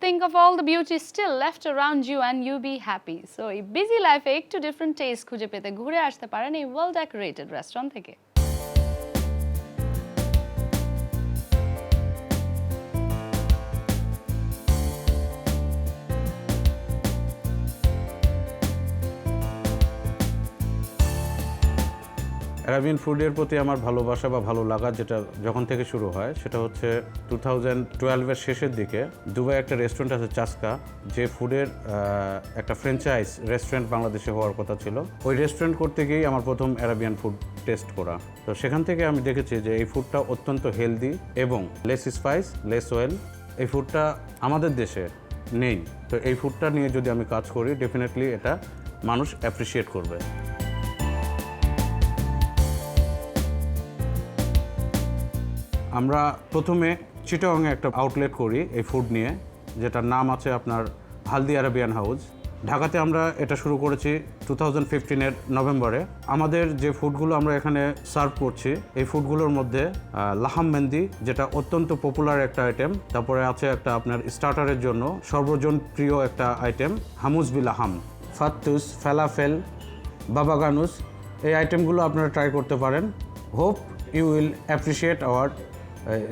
Think of all the beauty still left around you and you be happy. So, a busy life একটু different taste খুঁজে পেতে ঘুরে আসতে পারেন এই well decorated restaurant থেকে। অ্যারাবিয়ান ফুডের প্রতি আমার ভালোবাসা বা ভালো লাগা যেটা যখন থেকে শুরু হয় সেটা হচ্ছে 2012-এর শেষের দিকে দুবাই একটা রেস্টুরেন্ট আছে চাস্কা, যে ফুডের একটা ফ্র্যাঞ্চাইজ রেস্টুরেন্ট বাংলাদেশে হওয়ার কথা ছিল। ওই রেস্টুরেন্ট করতে গিয়েই আমার প্রথম অ্যারাবিয়ান ফুড টেস্ট করা। তো সেখান থেকে আমি দেখেছি যে এই ফুডটা অত্যন্ত হেলদি এবং লেস স্পাইস লেস অয়েল। এই ফুডটা আমাদের দেশে নেই। তো এই ফুডটা নিয়ে যদি আমি কাজ করি ডেফিনেটলি এটা মানুষ অ্যাপ্রিসিয়েট করবে। আমরা প্রথমে চিটাগংয়ে একটা আউটলেট করি এই ফুড নিয়ে, যেটার নাম আছে আপনার হালদি আরাবিয়ান হাউস। ঢাকাতে আমরা এটা শুরু করেছি 2015-এর নভেম্বরে। আমাদের যে ফুডগুলো আমরা এখানে সার্ভ করছি এই ফুডগুলোর মধ্যে লাহাম মেন্দি, যেটা অত্যন্ত পপুলার একটা আইটেম। তারপরে আছে একটা আপনার স্টার্টারের জন্য সর্বজনপ্রিয় একটা item hummus bi laham, fattoush, falafel, baba ganoush. এই আইটেমগুলো আপনারা ট্রাই করতে পারেন। Hope you will appreciate our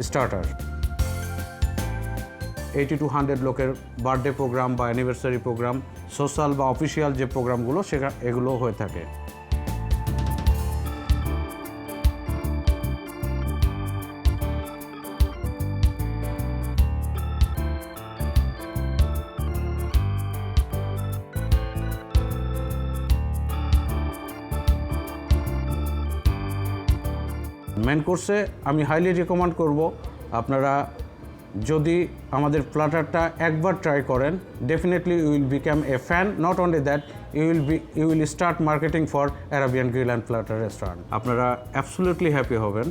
starter. 80 to 100 লোকের বার্থডে প্রোগ্রাম বা অ্যানিভার্সারি প্রোগ্রাম, সোশ্যাল বা অফিসিয়াল যে প্রোগ্রামগুলো এগুলো হয়ে থাকে। মেন কোর্সে আমি হাইলি রিকমেন্ড করব আপনারা যদি আমাদের প্ল্যাটারটা একবার ট্রাই করেন definitely you will become a fan. Not only that, you will start marketing for Arabian grill and platter restaurant. আপনারা অ্যাবসলিউটলি হ্যাপি হবেন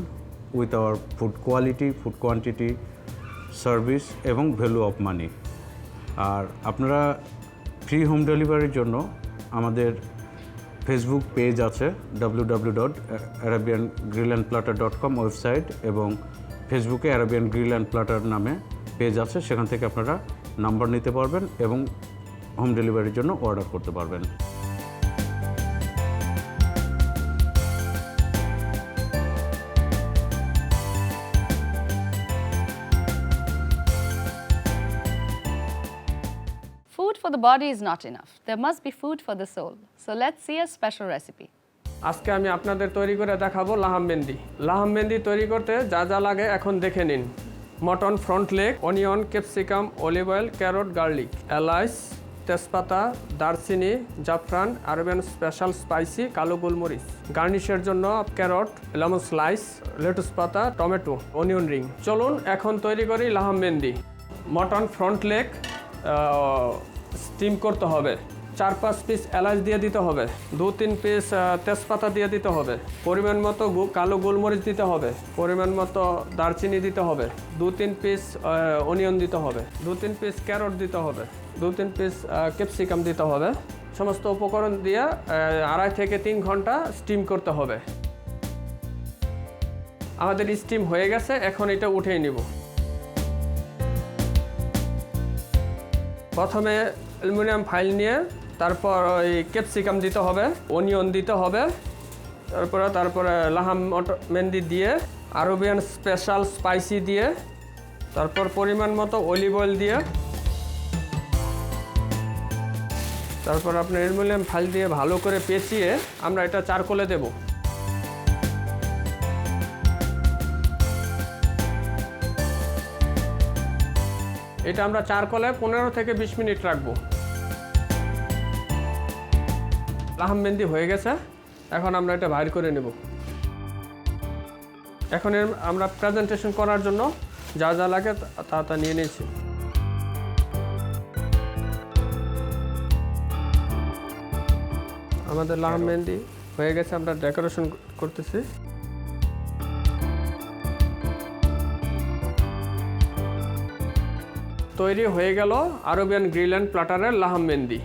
with our food quality, food quantity, service এবং value of money. আর আপনারা free home ডেলিভারির জন্য আমাদের Facebook page আছে www.arabiangrillandplatter.com website, এবং ফেসবুকে অ্যারাবিয়ান গ্রিল অ্যান্ড প্ল্যাটার নামে পেজ আছে। সেখান থেকে আপনারা নাম্বার নিতে পারবেন এবং হোম ডেলিভারির জন্য অর্ডার করতে পারবেন। Food for the body is not enough. There must be food for the soul. So let's see a special recipe. আজকে আমি আপনাদের তৈরি করে দেখাবো লাহাম মেন্দি। লাহাম মেন্দি তৈরি করতে যা যা লাগে এখন দেখে নিন। Mutton front leg, onion, capsicum, olive oil, carrot, garlic, এলাচ, তেজপাতা, দারচিনি, জাফরান, আরবিয়ান স্পেশাল স্পাইসি, কালো গোলমরিচ। গার্নিশের জন্য ক্যারট, লেমন স্লাইস, লেটুস পাতা, টমেটো, অনিয়ন রিং। চলুন এখন তৈরি করি লাহাম মেন্দি। মটন ফ্রন্ট লেগ স্টিম করতে হবে। 4-5 পিস এলাচ দিয়ে দিতে হবে, 2-3 পিস তেজপাতা দিয়ে দিতে হবে, পরিমাণ মতো কালো গোলমরিচ দিতে হবে, পরিমাণ মতো দারচিনি দিতে হবে, 2-3 পিস অনিয়ন দিতে হবে, 2-3 পিস ক্যারট দিতে হবে, 2-3 পিস ক্যাপসিকাম দিতে হবে। সমস্ত উপকরণ দিয়ে 2.5 থেকে 3 ঘন্টা স্টিম করতে হবে। আমাদের স্টিম হয়ে গেছে, এখন এটা উঠিয়ে নিব। প্রথমে অ্যালুমিনিয়াম ফাইল নিয়ে তারপর ওই ক্যাপসিকাম দিতে হবে, অনিয়ন দিতে হবে, তারপরে লাহাম মেন্দি দিয়ে, আরবিয়ান স্পেশাল স্পাইসি দিয়ে, তারপর পরিমাণ মতো অলিভ অয়েল দিয়ে, তারপর আপনার অ্যালুমিনিয়াম ফাইল দিয়ে ভালো করে পেঁচিয়ে আমরা এটা চারকোলে দেব। এটা আমরা চারকোলে 15 থেকে 20 মিনিট রাখবো। লাহাম মেন্দি হয়ে গেছে, এখন আমরা এটা বাইর করে নেব। এখন আমরা প্রেজেন্টেশন করার জন্য যা যা লাগে তা নিয়ে নিয়েছি। আমাদের লাহাম মেন্দি হয়ে গেছে, আমরা ডেকোরেশন করতেছি। তৈরি হয়ে গেল আরবিয়ান গ্রিল অ্যান্ড প্ল্যাটারের লাহাম মেন্দি।